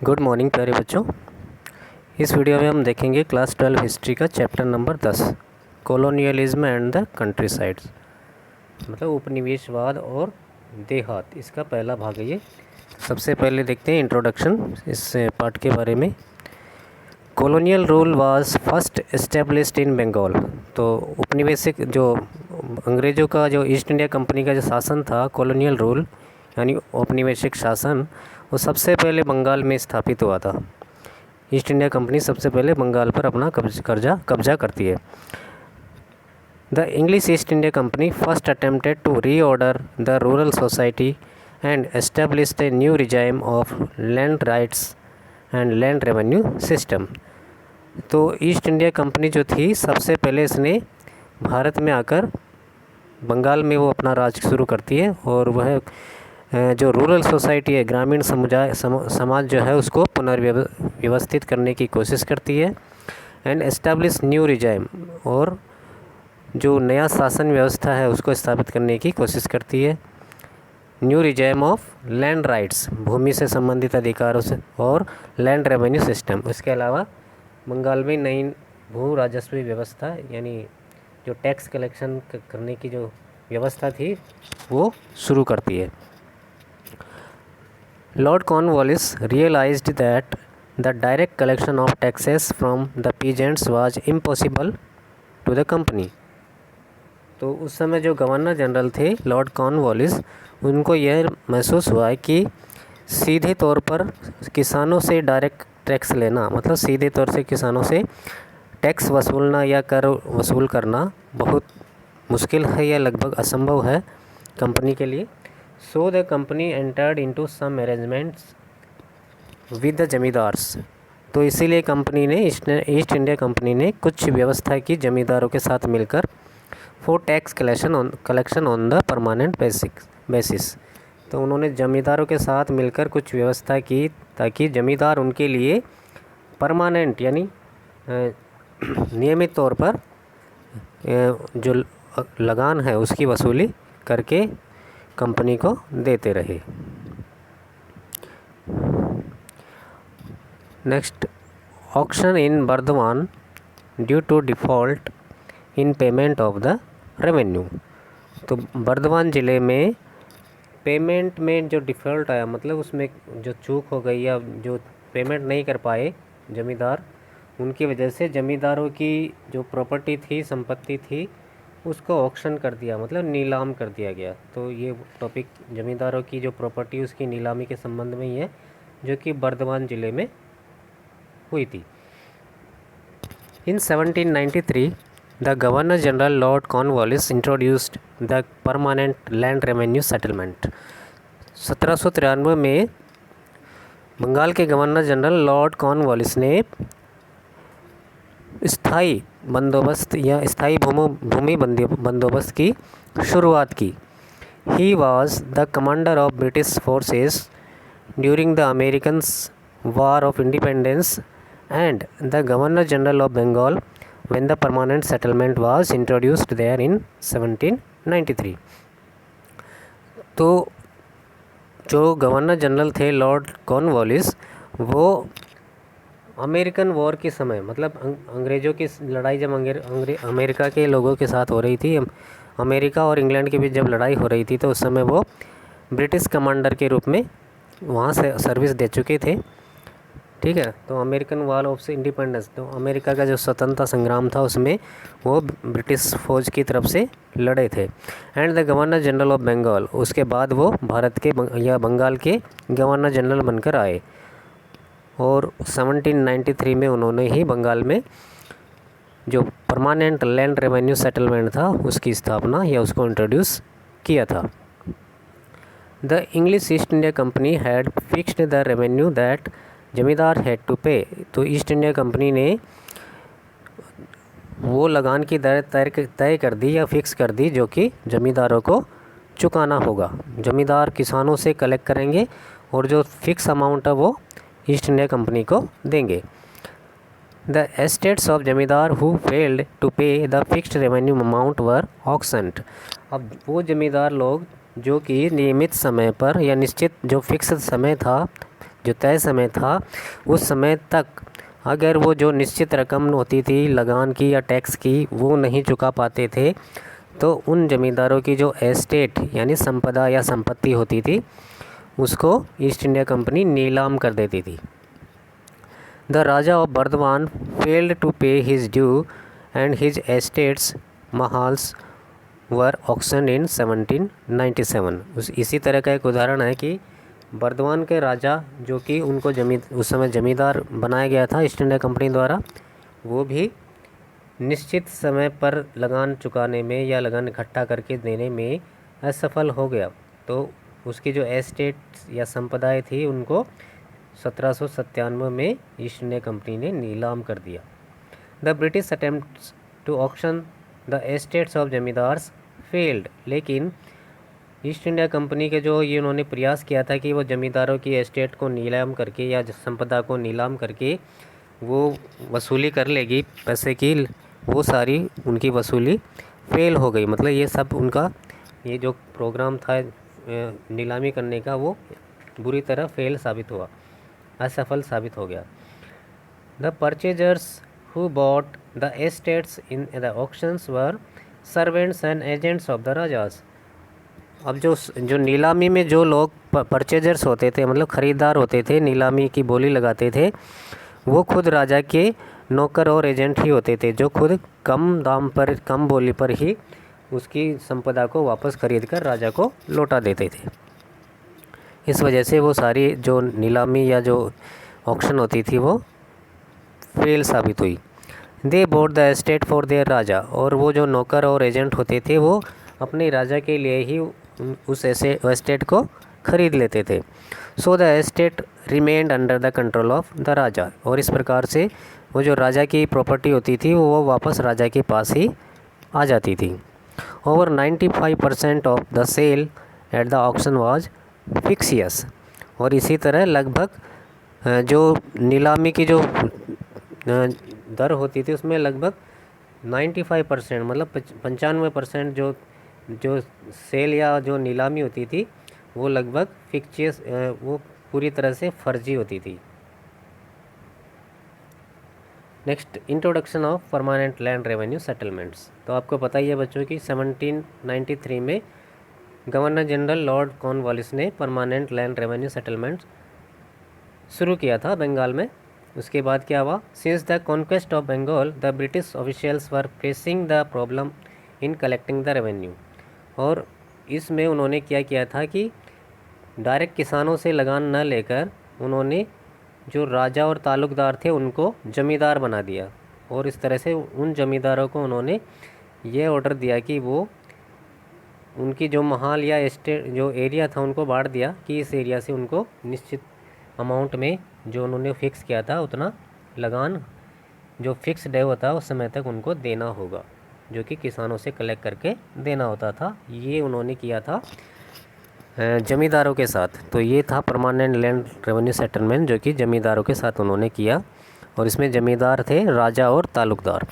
Good morning प्यारे बच्चों। इस वीडियो में हम देखेंगे क्लास 12 हिस्ट्री का chapter number 10 colonialism and the country sides, मतलब उपनिवेशवाद और देहात। इसका पहला भाग है ये। सबसे पहले देखते हैं इंट्रोडक्शन इस पार्ट के बारे में। Colonial rule was first established in Bengal. तो उपनिवेशिक जो अंग्रेज़ों का जो ईस्ट इंडिया कंपनी का जो शासन था, कॉलोनियल रूल यानी औपनिवेशिक शासन, वो सबसे पहले बंगाल में स्थापित हुआ था। ईस्ट इंडिया कंपनी सबसे पहले बंगाल पर अपना कब्जा करती है। The English East India Company first attempted to reorder the rural society and established a new regime of land rights and land revenue system. तो ईस्ट इंडिया कंपनी जो थी, सबसे पहले इसने भारत में आकर बंगाल में वो अपना राज शुरू करती है और वह जो रूरल सोसाइटी है, ग्रामीण समाज जो है, उसको पुनर्व्यवस्थित करने की कोशिश करती है। एंड एस्टैब्लिश न्यू रिजाइम, और जो नया शासन व्यवस्था है उसको स्थापित करने की कोशिश करती है। New regime of land rights, भूमि से संबंधित अधिकारों से, और लैंड रेवेन्यू सिस्टम। इसके अलावा बंगाल में नई भू राजस्व व्यवस्था यानी जो टैक्स कलेक्शन करने की जो व्यवस्था थी वो शुरू करती है। Lord Cornwallis realized that the direct collection of taxes from the peasants was impossible to the company। तो उस समय जो गवर्नर जनरल थे लॉर्ड कॉर्नवालिस, उनको यह महसूस हुआ है कि सीधे तौर पर किसानों से डायरेक्ट टैक्स लेना, मतलब सीधे तौर से किसानों से टैक्स वसूलना या कर वसूल करना बहुत मुश्किल है या लगभग असंभव है कंपनी के लिए। So the company entered into some arrangements with the zamindars. तो इसीलिए कंपनी ने ईस्ट इंडिया कंपनी ने कुछ व्यवस्था की जमींदारों के साथ मिलकर for tax collection on the permanent basis. तो उन्होंने जमींदारों के साथ मिलकर कुछ व्यवस्था की ताकि जमींदार उनके लिए परमानेंट यानी नियमित तौर पर जो लगान है उसकी वसूली करके कंपनी को देते रहे। Next, auction in Burdwan due to default in payment of the revenue. तो बर्दवान ज़िले में पेमेंट में जो डिफ़ॉल्ट आया, मतलब उसमें जो चूक हो गई या जो पेमेंट नहीं कर पाए जमींदार, उनकी वजह से जमींदारों की जो प्रॉपर्टी थी, संपत्ति थी, उसको ऑक्शन कर दिया, मतलब नीलाम कर दिया गया। तो ये टॉपिक ज़मींदारों की जो प्रॉपर्टी उसकी नीलामी के संबंध में ही है, जो कि बर्दवान ज़िले में हुई थी। इन 1793 the governor general Lord Cornwallis introduced the permanent land revenue settlement. 1793 में बंगाल के गवर्नर जनरल लॉर्ड कॉर्नवालिस ने स्थाई बंदोबस्त या स्थाई भूमि बंदोबस्त की शुरुआत की। He was the commander of British forces during the Americans war of independence and the governor general of Bengal when the permanent settlement was introduced there in 1793। तो जो गवर्नर जनरल थे लॉर्ड कॉर्नवालिस, वो अमेरिकन वॉर के समय, मतलब अंग्रेज़ों की लड़ाई जब अमेरिका के लोगों के साथ हो रही थी, अमेरिका और इंग्लैंड के बीच जब लड़ाई हो रही थी, तो उस समय वो ब्रिटिश कमांडर के रूप में वहाँ से सर्विस दे चुके थे। ठीक है, तो अमेरिकन वॉर ऑफ इंडिपेंडेंस, तो अमेरिका का जो स्वतंत्रता संग्राम था उसमें वो ब्रिटिश फ़ौज की तरफ से लड़े थे। And the governor general of Bengal, उसके बाद वो भारत के या बंगाल के गवर्नर जनरल बनकर आए और 1793 में उन्होंने ही बंगाल में जो परमानेंट लैंड रेवेन्यू सेटलमेंट था उसकी स्थापना या उसको इंट्रोड्यूस किया था। The English East India company had fixed the revenue that जमींदार हैड टू पे। तो ईस्ट इंडिया कंपनी ने वो लगान की दर तय कर दी या फिक्स कर दी जो कि जमींदारों को चुकाना होगा। जमींदार किसानों से कलेक्ट करेंगे और जो फिक्स अमाउंट है वो ईस्ट इंडिया कंपनी को देंगे। द एस्टेट्स ऑफ जमींदार who failed to pay the fixed revenue amount वर ऑक्शन्ड। अब वो जमींदार लोग जो कि नियमित समय पर या निश्चित जो फिक्स समय था जो तय समय था उस समय तक अगर वो जो निश्चित रकम होती थी लगान की या टैक्स की वो नहीं चुका पाते थे तो उन ज़मींदारों की जो एस्टेट यानी संपदा या संपत्ति होती थी उसको ईस्ट इंडिया कंपनी नीलाम कर देती थी। The raja of Burdwan failed to pay his due and his estates mahals were auction in 1797। इसी तरह का एक उदाहरण है कि बर्दवान के राजा जो कि उनको उस समय ज़मींदार बनाया गया था ईस्ट इंडिया कंपनी द्वारा, वो भी निश्चित समय पर लगान चुकाने में या लगान इकट्ठा करके देने में असफल हो गया, तो उसकी जो एस्टेट या संपदाएं थी उनको 1797 में ईस्ट इंडिया कंपनी ने नीलाम कर दिया। The British attempts to auction the estates of zamindars failed. लेकिन ईस्ट इंडिया कंपनी के जो ये उन्होंने प्रयास किया था कि वो ज़मींदारों की एस्टेट को नीलाम करके या संपदा को नीलाम करके वो वसूली कर लेगी पैसे की, वो सारी उनकी वसूली फेल हो गई। मतलब ये सब उनका ये जो प्रोग्राम था नीलामी करने का वो बुरी तरह फेल साबित हुआ, असफल साबित हो गया। The purchasers who bought the estates in the auctions were servants and agents of the rajas. अब जो नीलामी में जो लोग परचेजर्स होते थे, मतलब ख़रीदार होते थे, नीलामी की बोली लगाते थे, वो खुद राजा के नौकर और एजेंट ही होते थे जो खुद कम दाम पर कम बोली पर ही उसकी संपदा को वापस खरीद कर राजा को लौटा देते थे। इस वजह से वो सारी जो नीलामी या जो ऑक्शन होती थी वो फेल साबित हुई। They bought the estate for their raja. और वो जो नौकर और एजेंट होते थे वो अपने राजा के लिए ही उस एस्टेट को खरीद लेते थे। So the estate remained under the control of the raja. और इस प्रकार से वो जो राजा की प्रॉपर्टी होती थी वो वापस राजा के पास ही आ जाती थी। Over 95% of the sale at the auction was fictitious. और इसी तरह लगभग जो नीलामी की जो दर होती थी उसमें लगभग 95% मतलब 95% जो सेल या जो नीलामी होती थी वो लगभग फिक्सियस, वो पूरी तरह से फर्जी होती थी। Next, introduction of permanent land revenue settlements. तो आपको पता ही है बच्चों की 1793 में गवर्नर जनरल लॉर्ड कॉर्नवालिस ने परमानेंट लैंड रेवेन्यू सेटलमेंट्स शुरू किया था बंगाल में। उसके बाद क्या हुआ, since the conquest of Bengal the British officials were facing the problem in collecting the revenue. और इसमें उन्होंने क्या किया था कि डायरेक्ट किसानों से लगान न लेकर उन्होंने जो राजा और तालुकदार थे उनको ज़मींदार बना दिया। और इस तरह से उन ज़मींदारों को उन्होंने ये ऑर्डर दिया कि वो उनकी जो महाल या एस्टेट जो एरिया था उनको बांट दिया कि इस एरिया से उनको निश्चित अमाउंट में जो उन्होंने फ़िक्स किया था उतना लगान जो फिक्स डे होता उस समय तक उनको देना होगा, जो कि किसानों से कलेक्ट करके देना होता था। ये उन्होंने किया था ज़मींदारों के साथ। तो ये था परमानेंट लैंड रेवेन्यू सेटलमेंट जो कि ज़मींदारों के साथ उन्होंने किया। और इसमें ज़मींदार थे राजा और तालुकदार।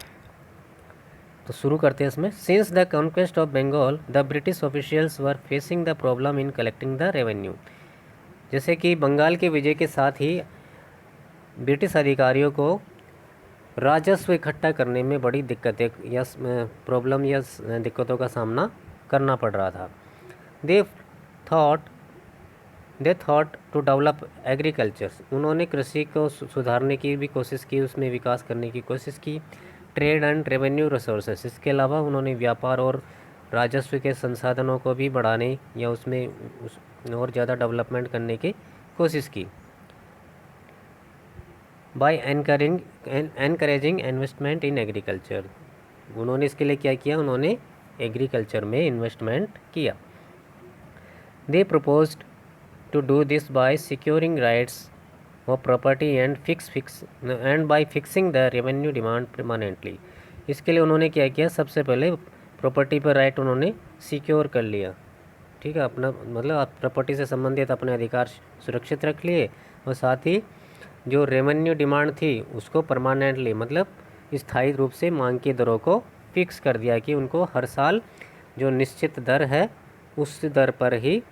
तो शुरू करते हैं इसमें। Since the conquest of Bengal the British officials were facing the problem in collecting the revenue. जैसे कि बंगाल के विजय के साथ ही ब्रिटिश अधिकारियों को राजस्व इकट्ठा करने में बड़ी दिक्कतें या प्रॉब्लम या दिक्कतों का सामना करना पड़ रहा था। They thought to develop agriculture. उन्होंने कृषि को सुधारने की भी कोशिश की, उसमें विकास करने की कोशिश की। ट्रेड एंड रेवेन्यू रिसोर्सेस, इसके अलावा उन्होंने व्यापार और राजस्व के संसाधनों को भी बढ़ाने या उसमें और ज़्यादा डेवलपमेंट करने की कोशिश की। By encouraging investment in agriculture. उन्होंने इसके लिए क्या किया, उन्होंने एग्रीकल्चर में इन्वेस्टमेंट किया। They proposed to do this by securing rights of property and by fixing the revenue demand permanently. इसके लिए उन्होंने क्या किया, सबसे पहले प्रॉपर्टी पर राइट उन्होंने सिक्योर कर लिया। ठीक है, अपना मतलब आप प्रॉपर्टी से संबंधित अपने अधिकार सुरक्षित रख लिए और साथ ही जो रेवेन्यू डिमांड थी उसको परमानेंटली मतलब स्थायी रूप से मांग की दरों को फिक्स कर दिया कि उनको हर साल जो निश्चित दर है उस दर पर ही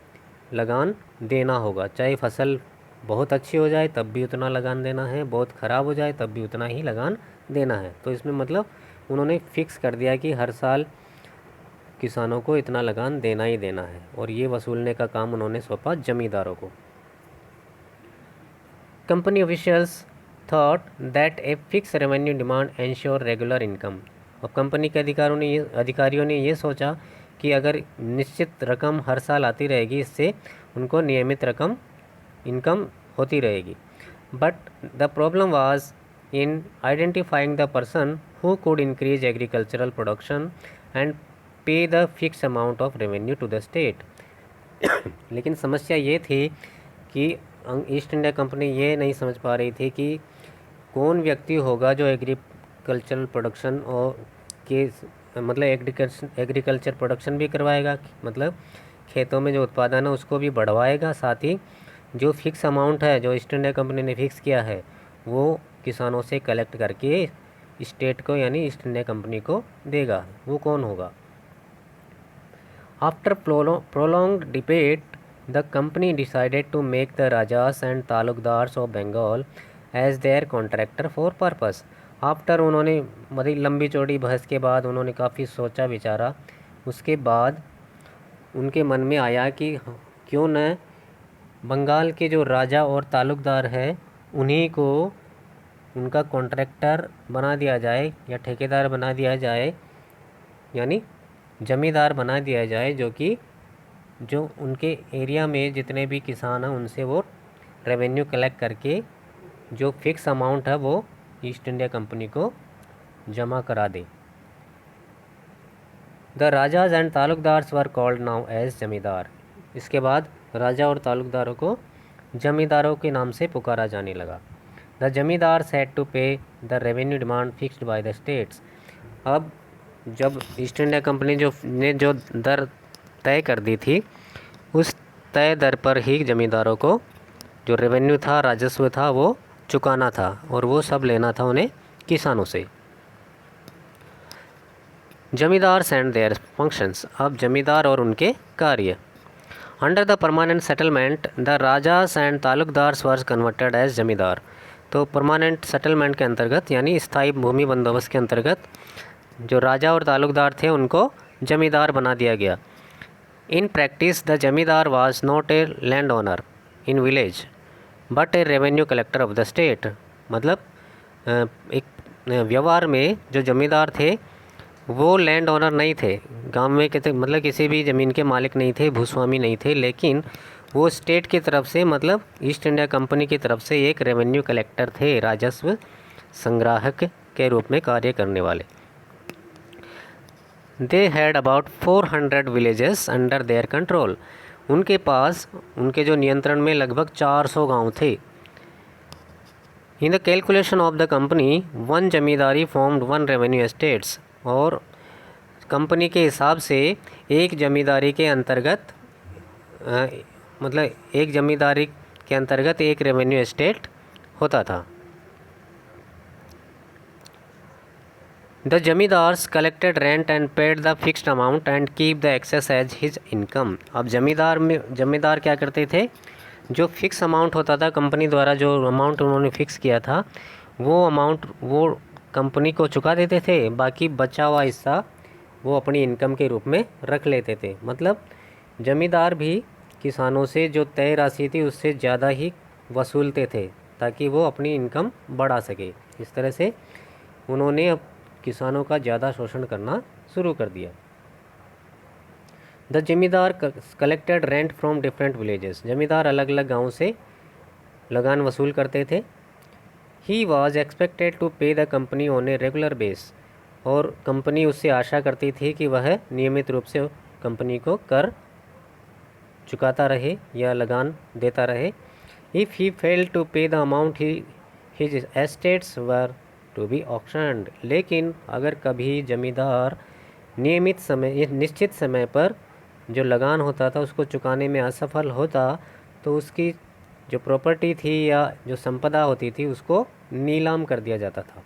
लगान देना होगा, चाहे फसल बहुत अच्छी हो जाए तब भी उतना लगान देना है, बहुत ख़राब हो जाए तब भी उतना ही लगान देना है। तो इसमें मतलब उन्होंने फिक्स कर दिया कि हर साल किसानों को इतना लगान देना ही देना है, और ये वसूलने का काम उन्होंने सौंपा जमींदारों को। Company officials thought that a fix revenue demand ensure regular income. और कंपनी के अधिकारियों ने ये सोचा कि अगर निश्चित रकम हर साल आती रहेगी, इससे उनको नियमित रकम इनकम होती रहेगी। But the problem was in identifying the person who could increase agricultural production and pay the fix amount of revenue to the state. लेकिन समस्या ये थी कि ईस्ट इंडिया कंपनी ये नहीं समझ पा रही थी कि कौन व्यक्ति होगा जो एग्रीकल्चरल प्रोडक्शन और के मतलब एग्रीकल्चर प्रोडक्शन भी करवाएगा, मतलब खेतों में जो उत्पादन है उसको भी बढ़वाएगा, साथ ही जो फिक्स अमाउंट है जो ईस्ट इंडिया कंपनी ने फिक्स किया है वो किसानों से कलेक्ट करके स्टेट को यानी ईस्ट इंडिया कंपनी को देगा। वो कौन होगा? After prolonged debate, the company decided to make the Rajas and taluqdars of Bengal as their contractor for purpose. After उन्होंने बड़ी लंबी चौड़ी बहस के बाद उन्होंने काफ़ी सोचा विचारा, उसके बाद उनके मन में आया कि क्यों न बंगाल के जो राजा और तालुकदार है उन्हीं को उनका कॉन्ट्रैक्टर बना दिया जाए या ठेकेदार बना दिया जाए, यानी ज़मींदार बना दिया जाए, जो उनके एरिया में जितने भी किसान हैं उनसे वो रेवेन्यू कलेक्ट करके जो फिक्स अमाउंट है वो ईस्ट इंडिया कंपनी को जमा करा दे। The rajas and taluqdars were called now as zamindar. इसके बाद राजा और तालुकदारों को जमींदारों के नाम से पुकारा जाने लगा। The zamindars had to pay the revenue demand fixed by the states. अब जब ईस्ट इंडिया कंपनी जो दर तय कर दी थी, उस तय दर पर ही ज़मींदारों को जो रेवेन्यू था, राजस्व था, वो चुकाना था, और वो सब लेना था उन्हें किसानों से। Zamindars and their functions. अब जमींदार और उनके कार्य। Under the permanent settlement the rajas and taluqdars were converted as zamindar. तो परमानेंट सेटलमेंट के अंतर्गत यानी स्थायी भूमि बंदोबस्त के अंतर्गत जो राजा और तालुकदार थे उनको जमींदार बना दिया गया। इन प्रैक्टिस द जमींदार was not a land owner in village but a revenue collector of the state. मतलब एक व्यवहार में जो जमींदार थे वो लैंड ओनर नहीं थे, गांव में मतलब किसी भी ज़मीन के मालिक नहीं थे, भूस्वामी नहीं थे, लेकिन वो स्टेट की तरफ से मतलब ईस्ट इंडिया कंपनी की तरफ से एक रेवेन्यू कलेक्टर थे, राजस्व संग्राहक के रूप में कार्य करने वाले। They had about 400 villages under their control. उनके पास उनके जो नियंत्रण में लगभग 400 गांव थे। In the calculation of the company one zamindari formed one revenue estates. और कंपनी के हिसाब से एक जमींदारी के अंतर्गत मतलब एक जमींदारी के अंतर्गत एक रेवेन्यू एस्टेट होता था। The zamindars collected rent and paid the fixed amount and keep the excess as his income. अब जमींदार क्या करते थे, जो फिक्स अमाउंट होता था कंपनी द्वारा, जो अमाउंट उन्होंने फिक्स किया था वो अमाउंट वो कंपनी को चुका देते थे, बाकी बचा हुआ हिस्सा वो अपनी इनकम के रूप में रख लेते थे। मतलब जमींदार भी किसानों से जो तय राशि थी उससे ज़्यादा ही वसूलते थे ताकि वो अपनी इनकम बढ़ा सके। इस तरह से उन्होंने अब किसानों का ज़्यादा शोषण करना शुरू कर दिया। द जमींदार collected rent from different villages. जमींदार अलग अलग गाँव से लगान वसूल करते थे। He was expected to pay the company on a regular base. और कंपनी उससे आशा करती थी कि वह नियमित रूप से कंपनी को कर चुकाता रहे या लगान देता रहे। If he fail to pay the amount his estates were to be auctioned. लेकिन अगर कभी जमींदार निश्चित समय पर जो लगान होता था उसको चुकाने में असफल होता तो उसकी जो प्रॉपर्टी थी या जो संपदा होती थी उसको नीलाम कर दिया जाता था।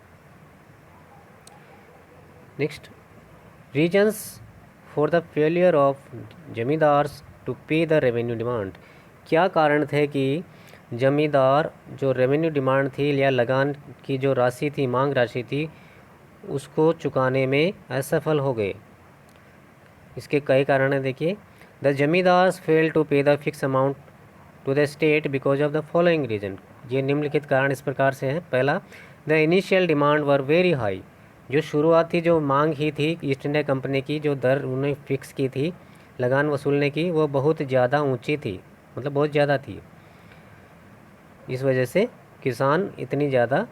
Next, reasons for the failure of zamindars to pay the revenue demand. क्या कारण थे कि जमींदार जो रेवेन्यू डिमांड थी या लगान की जो राशि थी, मांग राशि थी, उसको चुकाने में असफल हो गए। इसके कई कारण हैं, देखिए। The zamindars fail to pay the fix amount to the state because of the following reason. ये निम्नलिखित कारण इस प्रकार से हैं। पहला, the initial demand were very high. जो शुरुआती जो मांग ही थी ईस्ट इंडिया कंपनी की, जो दर उन्होंने फिक्स की थी लगान वसूलने की, वो बहुत ज़्यादा ऊंची थी, मतलब बहुत ज़्यादा थी। इस वजह से किसान इतनी ज़्यादा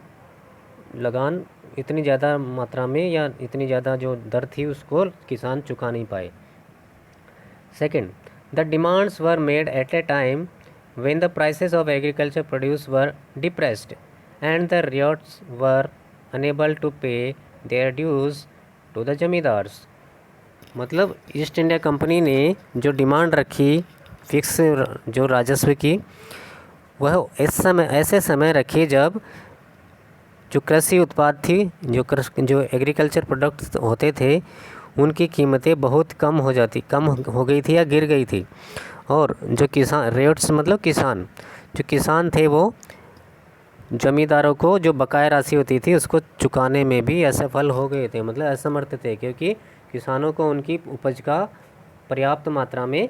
लगान, इतनी ज़्यादा मात्रा में या इतनी ज़्यादा जो दर थी उसको किसान चुका नहीं पाए। Second, the demands were made at A time when the prices of agriculture produce were depressed and the ryots were unable to pay their dues to the zamindars. मतलब ईस्ट इंडिया कंपनी ने जो डिमांड रखी fix जो राजस्व की, वह ऐसे समय रखी जब जो कृषि उत्पाद थी, जो एग्रीकल्चर प्रोडक्ट्स होते थे, उनकी कीमतें बहुत कम हो गई थी या गिर गई थी। और जो किसान रेट्स, मतलब जो किसान थे, वो जमींदारों को जो बकाया राशि होती थी उसको चुकाने में भी असफल हो गए थे, मतलब असमर्थ थे, क्योंकि किसानों को उनकी उपज का पर्याप्त मात्रा में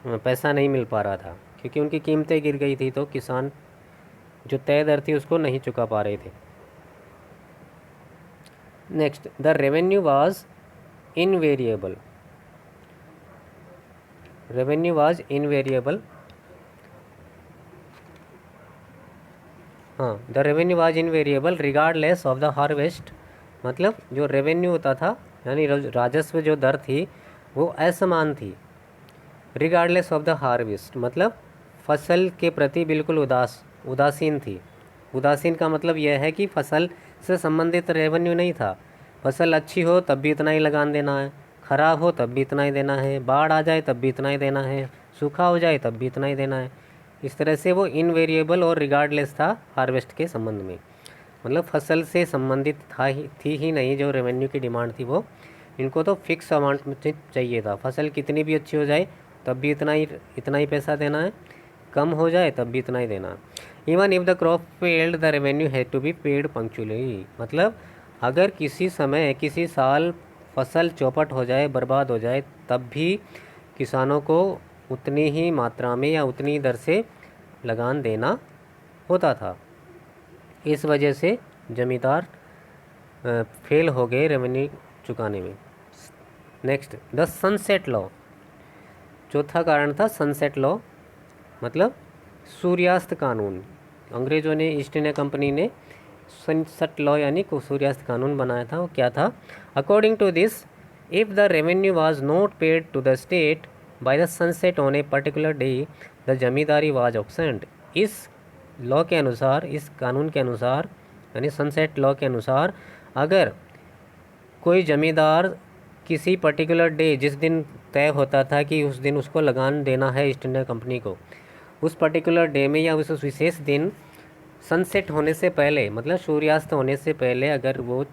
पैसा नहीं मिल पा रहा था, क्योंकि उनकी कीमतें गिर गई थी, तो किसान जो तय दर थी उसको नहीं चुका पा रहे थे। Next, the revenue was invariable. Revenue was invariable, हाँ, the revenue was invariable regardless of the harvest. मतलब जो रेवेन्यू होता था, यानी राजस्व जो दर थी, वो असमान थी। रिगार्डलेस ऑफ द हार्वेस्ट मतलब फसल के प्रति बिल्कुल उदासीन थी। उदासीन का मतलब यह है कि फसल से संबंधित रेवेन्यू नहीं था। फसल अच्छी हो तब भी इतना ही लगान देना है, ख़राब हो तब भी इतना ही देना है, बाढ़ आ जाए तब भी इतना ही देना है, सूखा हो जाए तब भी इतना ही देना है। इस तरह से वो इनवेरिएबल और रिगार्डलेस था हार्वेस्ट के संबंध में। मतलब फसल से संबंधित थी ही नहीं जो रेवेन्यू की डिमांड थी वो। इनको तो फिक्स अमाउंट में चाहिए था। फसल कितनी भी अच्छी हो जाए तब भी इतना ही पैसा देना है, कम हो जाए तब भी इतना ही देना। Even if the crop failed the revenue had to be paid punctually. मतलब अगर किसी साल फसल चौपट हो जाए, बर्बाद हो जाए, तब भी किसानों को उतनी ही मात्रा में या उतनी दर से लगान देना होता था। इस वजह से जमींदार फेल हो गए रेवेन्यू चुकाने में। Next, the sunset law. चौथा कारण था सनसेट लॉ, मतलब सूर्यास्त कानून। अंग्रेज़ों ने, ईस्ट इंडिया कंपनी ने सनसेट लॉ यानी सूर्यास्त कानून बनाया था। वो क्या था? According to this, if the revenue was not paid to the state by the sunset on a particular day, the zamindari was auctioned. इस लॉ के अनुसार, इस कानून के अनुसार, यानी सनसेट लॉ के अनुसार, अगर कोई ज़मींदार किसी पर्टिकुलर डे, जिस दिन तय होता था कि उस दिन उसको लगान देना है ईस्ट इंडिया कंपनी को, उस पर्टिकुलर डे में या उस विशेष दिन सनसेट होने से पहले, मतलब सूर्यास्त होने से पहले, अगर वो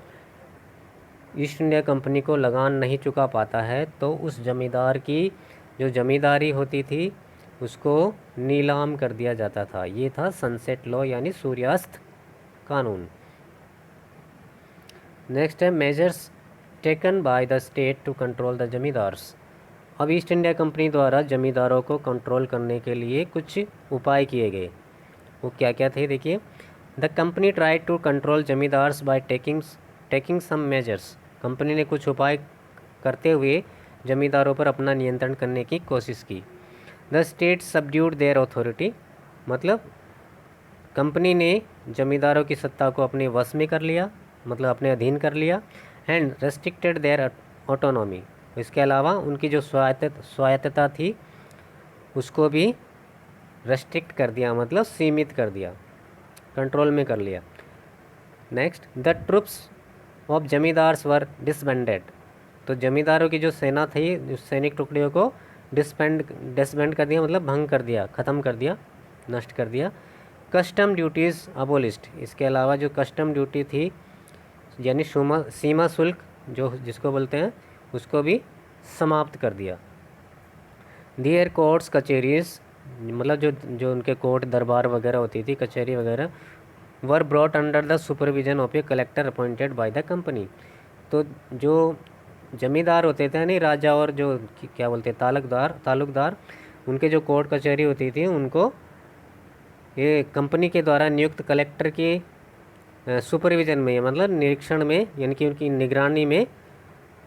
ईस्ट इंडिया कंपनी को लगान नहीं चुका पाता है, तो उस जमींदार की जो जमींदारी होती थी उसको नीलाम कर दिया जाता था। ये था सनसेट लॉ यानी सूर्यास्त कानून। नेक्स्ट है measures taken by the state to control the zamindars. अब ईस्ट इंडिया कंपनी द्वारा जमींदारों को कंट्रोल करने के लिए कुछ उपाय किए गए। वो क्या क्या थे, देखिए। The company try to control zamindars by taking some measures. Company ने कुछ उपाय करते हुए जमींदारों पर अपना नियंत्रण करने की कोशिश की। The state subdued there authority, मतलब कंपनी ने जमींदारों की सत्ता को अपने वश में कर लिया, मतलब अपने अधीन कर लिया। एंड रेस्ट्रिक्टेड देयर ऑटोनॉमी, इसके अलावा उनकी जो स्वायत्तता थी उसको भी रेस्ट्रिक्ट कर दिया, मतलब सीमित कर दिया, कंट्रोल में कर लिया। Next, the troops of zamindars were disbanded. तो जमींदारों की जो सेना थी, उस सैनिक टुकड़ियों को डिसबैंड कर दिया, मतलब भंग कर दिया, ख़त्म कर दिया, नष्ट कर दिया। कस्टम ड्यूटीज़ अबोलिस्ड, इसके अलावा जो कस्टम ड्यूटी थी यानी सीमा शुल्क जो जिसको बोलते हैं, उसको भी समाप्त कर दिया। देयर कोर्ट्स कचहरीज मतलब जो जो उनके कोर्ट दरबार वगैरह होती थी, कचहरी वगैरह, were brought under the supervision of A collector appointed by the company. तो जो जमींदार होते थे नहीं, राजा और जो क्या बोलते हैं तालुकदार, उनके जो कोर्ट कचहरी होती थी उनको ये कंपनी के द्वारा नियुक्त कलेक्टर के सुपरविज़न में, मतलब निरीक्षण में, यानी कि उनकी निगरानी में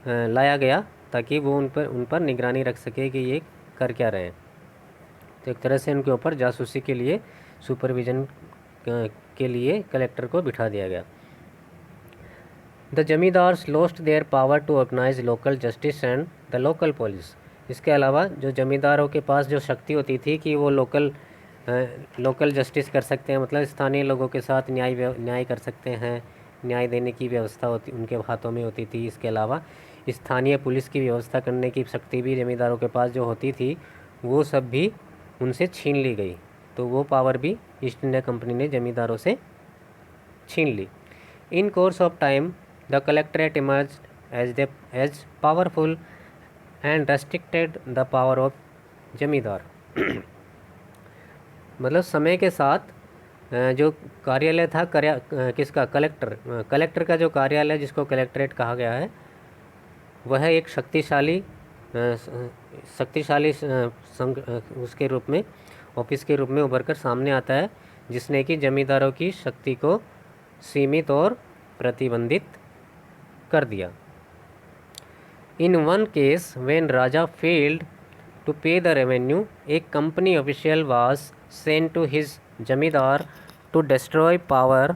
लाया गया, ताकि वो उन पर निगरानी रख सके कि ये कर क्या रहे हैं। तो एक तरह से उनके ऊपर जासूसी के लिए, सुपरविज़न के लिए कलेक्टर को बिठा दिया गया। The zamindars lost their power to organise local justice and the local police. इसके अलावा जो जमींदारों के पास जो शक्ति होती थी कि वो लोकल जस्टिस कर सकते हैं, मतलब स्थानीय लोगों के साथ न्याय कर सकते हैं, न्याय देने की व्यवस्था होती उनके हाथों में होती थी। इसके अलावा स्थानीय पुलिस की व्यवस्था करने की शक्ति भी जमींदारों के पास जो होती थी, वो सब भी उनसे छीन ली गई। तो वो पावर भी ईस्ट इंडिया कंपनी ने जमींदारों से छीन ली। In course of time the collectorate emerged as powerful and restricted the power of zamindar. मतलब समय के साथ जो कार्यालय था किसका, कलेक्टर का जो कार्यालय, जिसको कलेक्ट्रेट कहा गया है, वह एक शक्तिशाली संघ उसके रूप में, ऑफिस के रूप में उभर कर सामने आता है, जिसने कि जमींदारों की शक्ति को सीमित और प्रतिबंधित कर दिया। In one case when raja failed to pay the revenue, a company official was sent to his zamindar to destroy power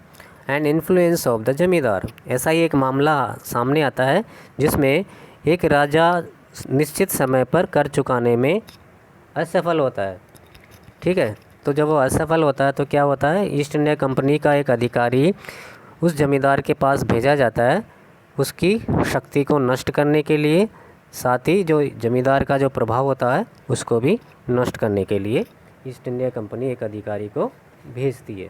and influence of the zamindar. ऐसा ही एक मामला सामने आता है जिसमें एक राजा निश्चित समय पर कर चुकाने में असफल होता है। ठीक है, तो जब वो असफल होता है तो क्या होता है, ईस्ट इंडिया कंपनी का एक अधिकारी उस जमींदार के पास भेजा जाता है उसकी शक्ति को नष्ट करने के लिए, साथ ही जो जमींदार का जो प्रभाव होता है उसको भी नष्ट करने के लिए ईस्ट इंडिया कंपनी एक अधिकारी को भेजती है।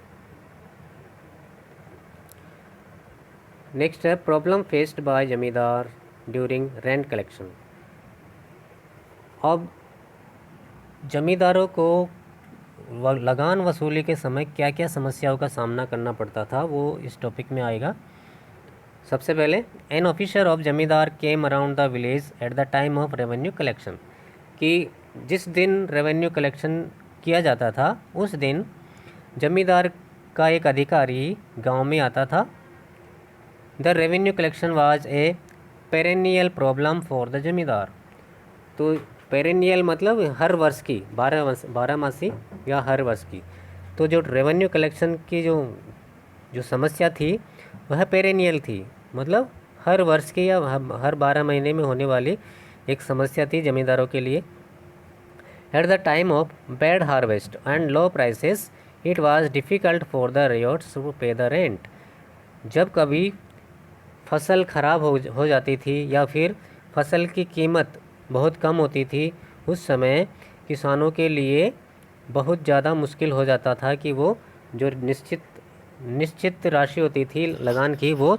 नेक्स्ट है प्रॉब्लम फेस्ड बाय जमींदार ड्यूरिंग रेंट कलेक्शन। अब जमींदारों को लगान वसूली के समय क्या क्या समस्याओं का सामना करना पड़ता था, वो इस टॉपिक में आएगा। सबसे पहले, एन ऑफिसर ऑफ जमींदार came around the village eight the time of revenue collection, कि जिस दिन रेवेन्यू कलेक्शन किया जाता था उस दिन जमींदार का एक अधिकारी गांव में आता था। The revenue collection was a perennial problem for the zamindar. तो पेरेनियल मतलब हर वर्ष की, 12 मासी या हर वर्ष की। तो जो रेवेन्यू कलेक्शन की जो समस्या थी वह पेरेनियल थी, मतलब हर वर्ष की या हर 12 महीने में होने वाली एक समस्या थी जमींदारों के लिए। At the time of bad harvest and low prices it was difficult for the ryots to pay the rent. जब कभी फसल ख़राब हो जाती थी या फिर फसल की कीमत बहुत कम होती थी, उस समय किसानों के लिए बहुत ज़्यादा मुश्किल हो जाता था कि वो जो निश्चित राशि होती थी लगान की, वो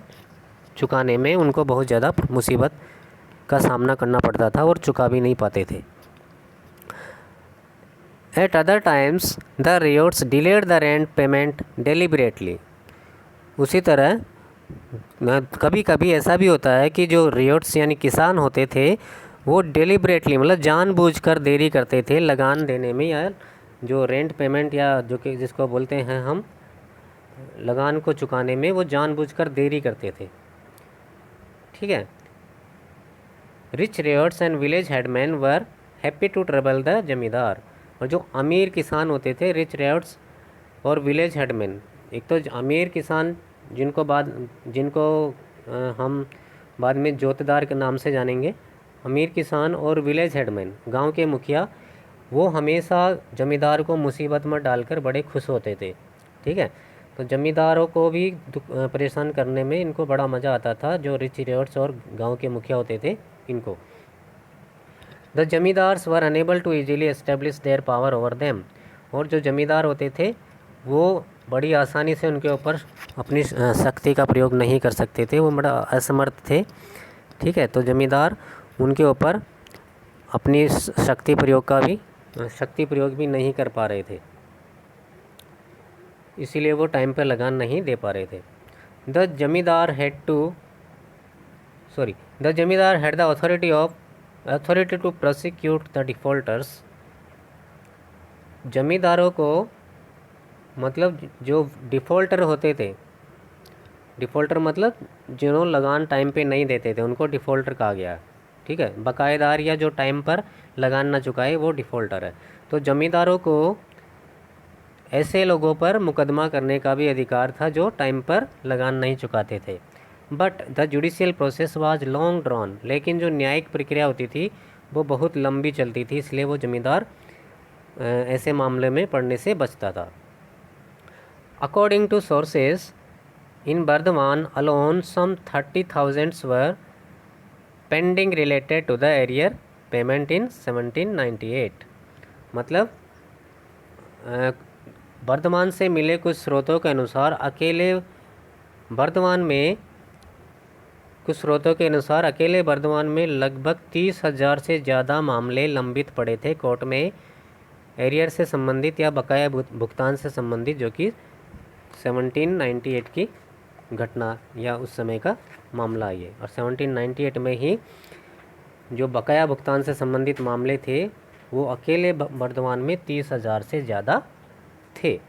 चुकाने में उनको बहुत ज़्यादा मुसीबत का सामना करना पड़ता था और चुका भी नहीं पाते थे। At other times the ryots delayed the rent payment deliberately. उसी तरह कभी कभी ऐसा भी होता है कि जो रियोट्स यानी किसान होते थे वो डेलिबरेटली, मतलब जानबूझकर देरी करते थे लगान देने में, या जो रेंट पेमेंट या जो कि जिसको बोलते हैं हम लगान को चुकाने में, वो जानबूझकर देरी करते थे। ठीक है। Rich ryots and village headman were happy to trouble the zamindar. और जो अमीर किसान होते थे, रिच रियोट्स और विलेज हेडमैन, एक तो अमीर किसान जिनको हम बाद में जोतदार के नाम से जानेंगे, अमीर किसान और विलेज हेडमैन गांव के मुखिया, वो हमेशा जमींदार को मुसीबत में डालकर बड़े खुश होते थे। ठीक है, तो जमींदारों को भी परेशान करने में इनको बड़ा मज़ा आता था, जो रिच रियोट्स और गांव के मुखिया होते थे इनको। The zamindars were unable to easily establish their power over them. और जो जमींदार होते थे वो बड़ी आसानी से उनके ऊपर अपनी शक्ति का प्रयोग नहीं कर सकते थे, वो बड़ा असमर्थ थे। ठीक है, तो जमींदार उनके ऊपर अपनी शक्ति प्रयोग का भी शक्ति प्रयोग भी नहीं कर पा रहे थे, इसीलिए वो टाइम पर लगान नहीं दे पा रहे थे। The zamindar had the authority to prosecute the defaulters. जमींदारों को मतलब जो डिफ़ॉल्टर होते थे, डिफ़ॉल्टर मतलब जिन्होंने लगान टाइम पे नहीं देते थे उनको डिफ़ॉल्टर कहा गया, ठीक है। बकायेदार या जो टाइम पर लगान ना चुकाए वो डिफ़ॉल्टर है। तो जमींदारों को ऐसे लोगों पर मुकदमा करने का भी अधिकार था जो टाइम पर लगान नहीं चुकाते थे। But the judicial process was long drawn, लेकिन जो न्यायिक प्रक्रिया होती थी वो बहुत लंबी चलती थी, इसलिए वो जमींदार ऐसे मामले में पड़ने से बचता था। According to sources in Bardhaman alone some 30,000 were pending related to the arrear payment in 1798। मतलब बर्धमान से मिले कुछ स्रोतों के अनुसार अकेले बर्धमान में लगभग 30,000 से ज़्यादा मामले लंबित पड़े थे कोर्ट में, एरियर से संबंधित या बकाया भुगतान से संबंधित, जो कि 1798 की घटना या उस समय का मामला है। और 1798 में ही जो बकाया भुगतान से संबंधित मामले थे वो अकेले बर्धमान में 30,000 से ज़्यादा थे।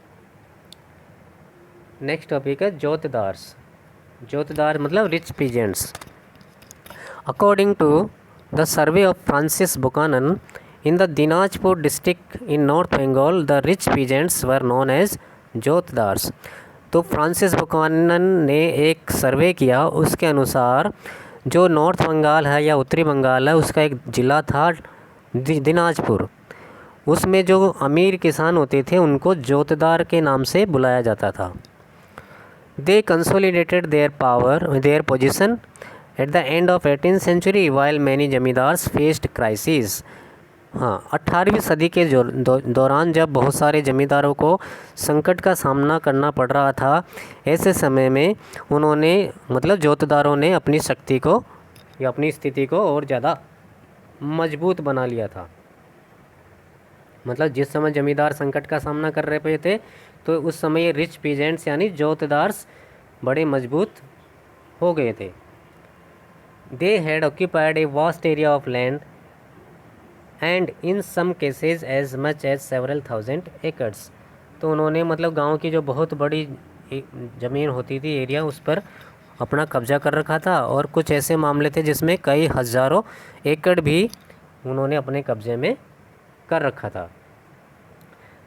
नेक्स्ट टॉपिक है जोतदार मतलब rich peasants. According to the survey of Francis Buchanan in the Dinajpur district in north Bengal, the rich peasants were known as jotedars. तो फ्रांसिस बुकानन ने एक सर्वे किया, उसके अनुसार जो नॉर्थ बंगाल है या उत्तरी बंगाल है उसका एक ज़िला था दिनाजपुर, उसमें जो अमीर किसान होते थे उनको जोतदार के नाम से बुलाया जाता था। They consolidated their position at the end of 18th century while many zamindars faced crisis. हाँ, 18वीं सदी के दौरान जब बहुत सारे जमींदारों को संकट का सामना करना पड़ रहा था, ऐसे समय में उन्होंने मतलब जोतदारों ने अपनी शक्ति को या अपनी स्थिति को और ज़्यादा मजबूत बना लिया था। मतलब जिस समय जमींदार संकट का सामना कर रहे थे तो उस समय ये रिच पीजेंट्स यानी जोतदार्स बड़े मजबूत हो गए थे। They had occupied a vast area of land and in some cases as much as several 1000 acres. तो उन्होंने मतलब गांव की जो बहुत बड़ी ज़मीन होती थी, एरिया, उस पर अपना कब्जा कर रखा था, और कुछ ऐसे मामले थे जिसमें कई हज़ारों एकड़ भी उन्होंने अपने कब्जे में कर रखा था।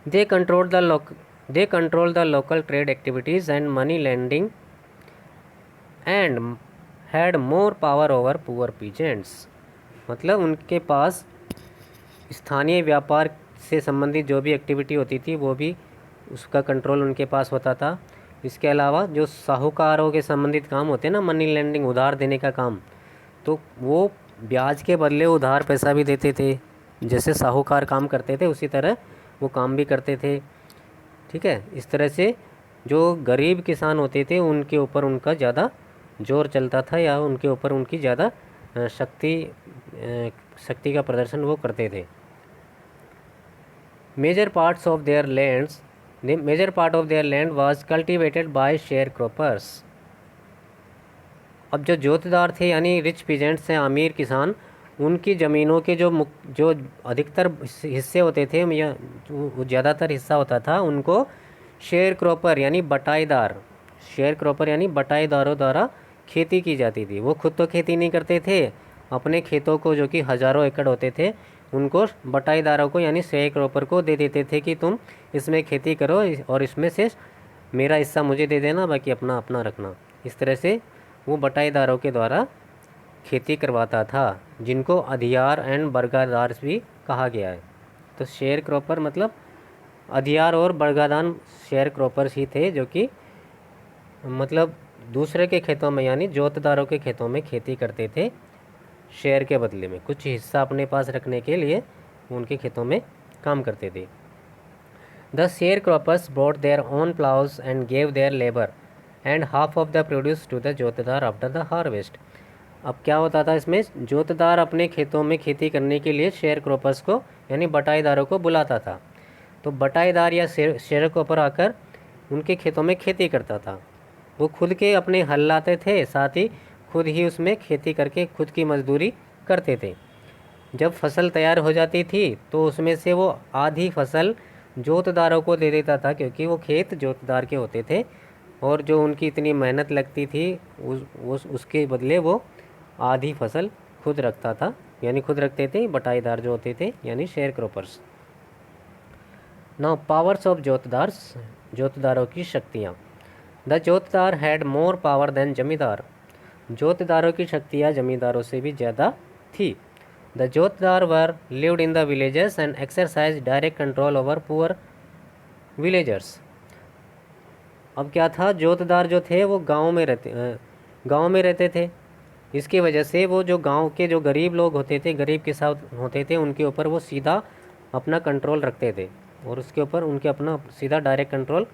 They control the local trade activities and money lending and had more power over poor peasants. मतलब उनके पास स्थानीय व्यापार से संबंधित जो भी एक्टिविटी होती थी वो भी उसका कंट्रोल उनके पास होता था। इसके अलावा जो साहूकारों के संबंधित काम होते हैं ना, मनी लैंडिंग, उधार देने का काम, तो वो ब्याज के बदले उधार पैसा भी देते थे। जैसे साहूकार काम करते थे उसी तरह वो काम भी करते थे, ठीक है। इस तरह से जो गरीब किसान होते थे उनके ऊपर उनका ज़्यादा जोर चलता था या उनके ऊपर उनकी ज़्यादा शक्ति का प्रदर्शन वो करते थे। Major part of their land was cultivated by share croppers. अब जो जोतदार थे यानी रिच पीजेंट्स हैं, अमीर किसान, उनकी ज़मीनों के जो अधिकतर हिस्से होते थे या वो ज़्यादातर हिस्सा होता था उनको शेयर क्रॉपर यानी बटाईदारों द्वारा खेती की जाती थी। वो खुद तो खेती नहीं करते थे, अपने खेतों को जो कि हज़ारों एकड़ होते थे उनको बटाईदारों को यानी शेयर क्रॉपर को दे देते थे कि तुम इसमें खेती करो और इसमें से मेरा हिस्सा मुझे दे देना, बाकी अपना अपना रखना। इस तरह से वो बटाईदारों के द्वारा खेती करवाता था, जिनको अधियार एंड बरगादार भी कहा गया है। तो शेयर क्रॉपर मतलब अधियार और बरगादान शेयर क्रॉपर्स ही थे जो कि मतलब दूसरे के खेतों में यानी जोतदारों के खेतों में खेती करते थे, शेयर के बदले में कुछ हिस्सा अपने पास रखने के लिए उनके खेतों में काम करते थे। The sharecroppers brought their own ploughs and gave their labour and half of the produce to the jotedar after the harvest. अब क्या होता था इसमें, जोतदार अपने खेतों में खेती करने के लिए शेयर क्रॉपर्स को यानी बटाईदारों को बुलाता था। तो बटाईदार या शेयर क्रॉपर आकर उनके खेतों में खेती करता था। वो खुद के अपने हल लाते थे, साथ ही खुद ही उसमें खेती करके खुद की मजदूरी करते थे। जब फसल तैयार हो जाती थी तो उसमें से वो आधी फसल जोतदारों को दे देता था, क्योंकि वो खेत जोतदार के होते थे और जो उनकी इतनी मेहनत लगती थी उसके बदले वो आधी फसल खुद रखता था, यानी खुद रखते थे बटाईदार जो होते थे यानी sharecroppers. Now powers of jotedars, जोतदारों की शक्तियाँ। The jotedar had more power than zamindar, जोतदारों की शक्तियाँ जमींदारों से भी ज़्यादा थी। The jotedar were lived in the villages and exercise direct control over poor villagers. अब क्या था, जोतदार जो थे वो गाँव में रहते थे। इसकी वजह से वो जो गांव के जो गरीब लोग होते थे, गरीब किसान होते थे, उनके ऊपर वो सीधा अपना कंट्रोल रखते थे और उसके ऊपर उनके अपना सीधा डायरेक्ट कंट्रोल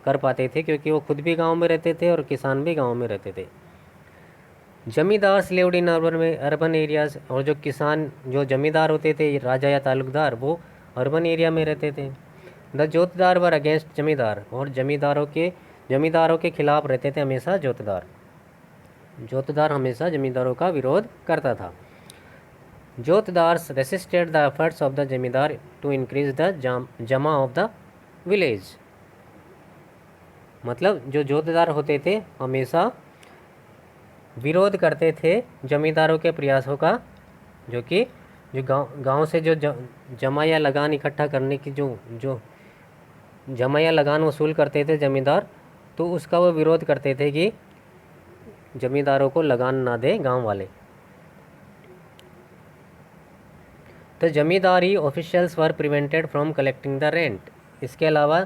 कर पाते थे, क्योंकि वो खुद भी गांव में रहते थे और किसान भी गांव में रहते थे। जमींदार लिव्ड इन अर्बन एरियाज, और जो किसान जो जमींदार होते थे राजा या तालुकदार, वो अर्बन एरिया में रहते थे। द जोतदार वर अगेंस्ट जमींदार, और जमींदारों के खिलाफ रहते थे हमेशा जोतदार। जोतदार हमेशा जमींदारों का विरोध करता था। Jotedars resisted the efforts of the zamindar to increase the jama of the village. मतलब जो जोतदार होते थे हमेशा विरोध करते थे जमींदारों के प्रयासों का, जो कि जो गांव से जो जमा या लगान इकट्ठा करने की जो जमा या लगान वसूल करते थे जमींदार, तो उसका वो विरोध करते थे कि जमींदारों को लगान ना दे गांव वाले। तो zamindari officials were prevented from collecting the rent. इसके अलावा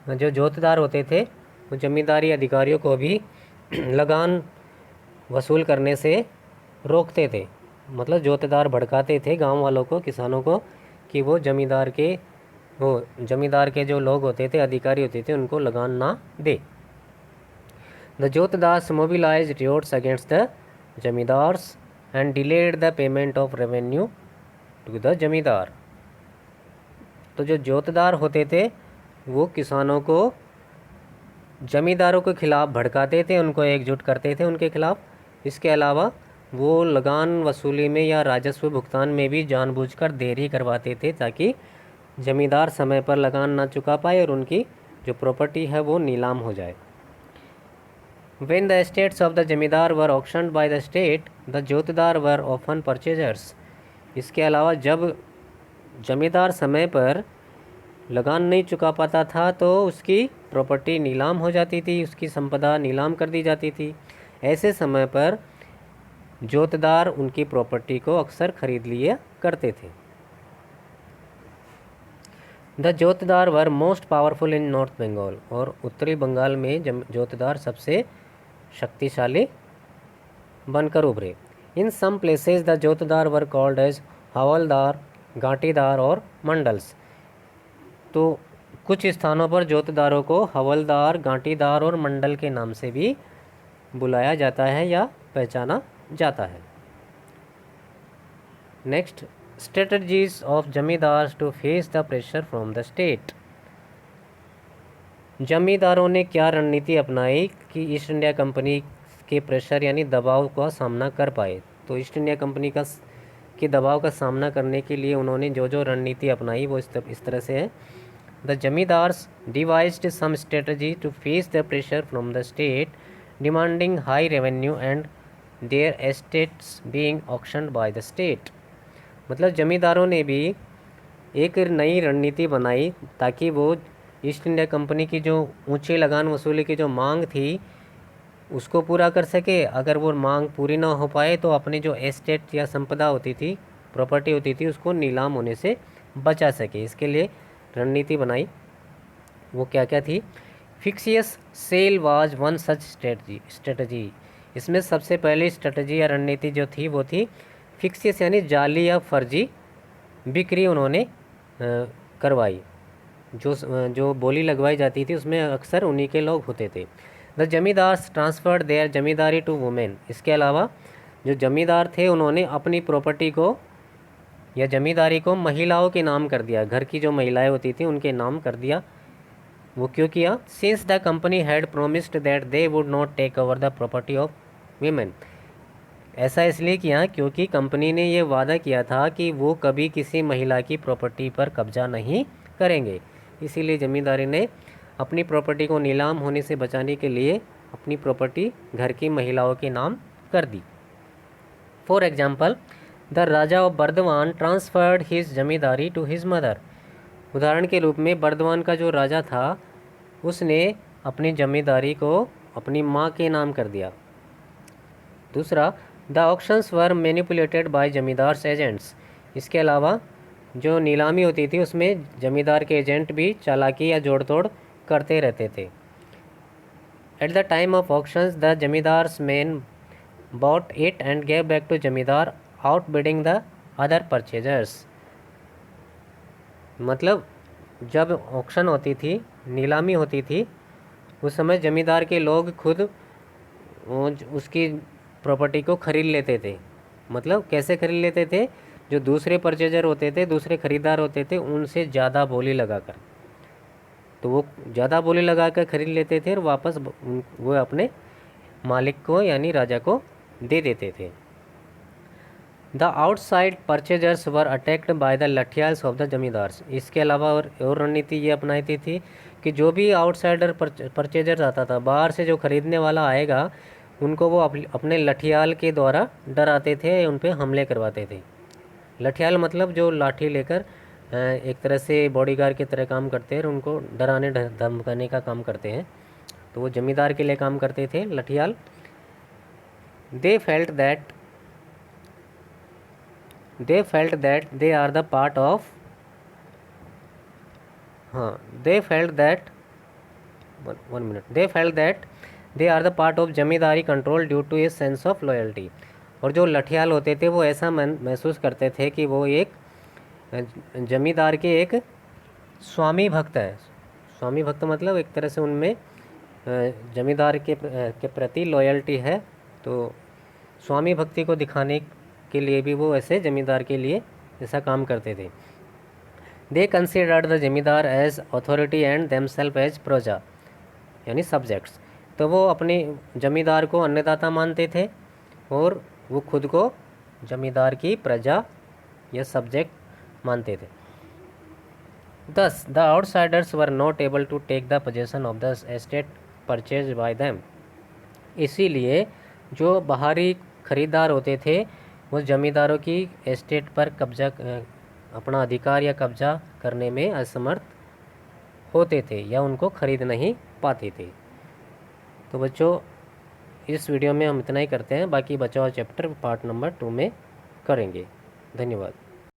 जो जोतदार होते थे वो जमींदारी अधिकारियों को भी लगान वसूल करने से रोकते थे। मतलब जोतदार भड़काते थे गांव वालों को, किसानों को, कि वो जमींदार के जो लोग होते थे, अधिकारी होते थे, उनको लगान ना दे। The jotedars mobilised revolts against the zamindars and delayed the payment of revenue to the zamindar. तो जो जोतदार होते थे वो किसानों को जमींदारों के खिलाफ भड़काते थे, उनको एकजुट करते थे उनके खिलाफ। इसके अलावा वो लगान वसूली में या राजस्व भुगतान में भी जानबूझकर देरी करवाते थे, ताकि जमींदार समय पर लगान ना चुका पाए और उनकी जो प्रॉपर्टी है वो नीलाम हो जाए। When the estates of the जमींदार were auctioned by the state, the जोतदार were often purchasers। इसके अलावा जब जमींदार समय पर लगान नहीं चुका पाता था तो उसकी प्रॉपर्टी नीलाम हो जाती थी, उसकी संपदा नीलाम कर दी जाती थी। ऐसे समय पर जोतदार उनकी प्रॉपर्टी को अक्सर खरीद लिया करते थे। The jotedar were most powerful in north Bengal, और उत्तरी बंगाल में जोतदार सबसे शक्तिशाली बनकर उभरे। In some places the jotedar were called as havaldar, gantidar और मंडल्स। तो कुछ स्थानों पर जोतदारों को हवलदार, गांटीदार और मंडल के नाम से भी बुलाया जाता है या पहचाना जाता है। Next, strategies of zamindars to face the pressure from the state. जमींदारों ने क्या रणनीति अपनाई कि ईस्ट इंडिया कंपनी के प्रेशर यानी दबाव का सामना कर पाए। तो ईस्ट इंडिया कंपनी के दबाव का सामना करने के लिए उन्होंने जो रणनीति अपनाई वो इस तरह से है। The zamindars devised some strategy to face the pressure from the state demanding high revenue and their estates being auctioned by the state. मतलब जमींदारों ने भी एक नई रणनीति बनाई ताकि वो ईस्ट इंडिया कंपनी की जो ऊंची लगान वसूली की जो मांग थी उसको पूरा कर सके। अगर वो मांग पूरी ना हो पाए तो अपनी जो एस्टेट या संपदा होती थी, प्रॉपर्टी होती थी, उसको नीलाम होने से बचा सके। इसके लिए रणनीति बनाई। वो क्या क्या थी? Fictitious sale was one such strategy. इसमें सबसे पहली स्ट्रेटजी या रणनीति जो थी वो थी फिक्सियस यानी जाली या फर्जी बिक्री उन्होंने करवाई। जो बोली लगवाई जाती थी उसमें अक्सर उन्हीं के लोग होते थे। The zamindars transferred their zamindari to women. इसके अलावा जो जमींदार थे उन्होंने अपनी प्रॉपर्टी को या जमींदारी को महिलाओं के नाम कर दिया, घर की जो महिलाएं होती थी उनके नाम कर दिया। वो क्यों किया? Since the company had promised that they would not take over the property of women. ऐसा इसलिए किया क्योंकि कंपनी ने ये वादा किया था कि वो कभी किसी महिला की प्रॉपर्टी पर कब्जा नहीं करेंगे। इसीलिए ज़मींदारी ने अपनी प्रॉपर्टी को नीलाम होने से बचाने के लिए अपनी प्रॉपर्टी घर की महिलाओं के नाम कर दी। For example, the raja of Burdwan transferred his zamindari to his mother. उदाहरण के रूप में बर्दवान का जो राजा था उसने अपनी जमींदारी को अपनी माँ के नाम कर दिया। दूसरा, the auctions were manipulated bye zamindars agents. इसके अलावा जो नीलामी होती थी उसमें जमींदार के एजेंट भी चालाकी या जोड़ तोड़ करते रहते थे। At the time of auctions the zamindars man bought it and gave back to zamindar outbidding the other purchasers. मतलब जब ऑक्शन होती थी, नीलामी होती थी, उस समय जमींदार के लोग खुद उसकी प्रॉपर्टी को खरीद लेते थे। मतलब कैसे खरीद लेते थे? जो दूसरे परचेजर होते थे, दूसरे खरीदार होते थे, उनसे ज़्यादा बोली लगाकर, तो वो ज़्यादा बोली लगाकर खरीद लेते थे और वापस वो अपने मालिक को यानी राजा को दे देते थे। The outside purchasers were attacked by the lathyals of the zamindars. इसके अलावा और रणनीति ये अपनाई थी कि जो भी आउटसाइडर परचेजर आता था, बाहर से जो खरीदने वाला आएगा, उनको वो अपने लठियाल के द्वारा डराते थे, उन पर हमले करवाते थे। लठियाल मतलब जो लाठी लेकर एक तरह से बॉडीगार्ड की तरह काम करते हैं और उनको डराने धमकाने का काम करते हैं, तो वो जमींदार के लिए काम करते थे lathyal. They felt that they are the part of they felt that they are the part of zamindari control due to a sense of loyalty. और जो लठियाल होते थे वो ऐसा महसूस करते थे कि वो एक जमींदार के एक स्वामी भक्त है। स्वामी भक्त मतलब एक तरह से उनमें जमींदार के प्रति लॉयल्टी है, तो स्वामी भक्ति को दिखाने के लिए भी वो ऐसे जमींदार के लिए ऐसा काम करते थे। They considered the zamindar as authority and themselves as praja यानी सब्जेक्ट्स। तो वो अपने जमींदार को अन्नदाता मानते थे और वो खुद को जमींदार की प्रजा या सब्जेक्ट मानते थे। Thus, the outsiders were not able to take the possession of the estate purchased by them। इसीलिए जो बाहरी खरीदार होते थे वो जमींदारों की एस्टेट पर कब्जा अपना अधिकार या कब्जा करने में असमर्थ होते थे या उनको खरीद नहीं पाते थे। तो बच्चों, इस वीडियो में हम इतना ही करते हैं, बाकी बचा हुआ चैप्टर पार्ट नंबर 2 में करेंगे। धन्यवाद।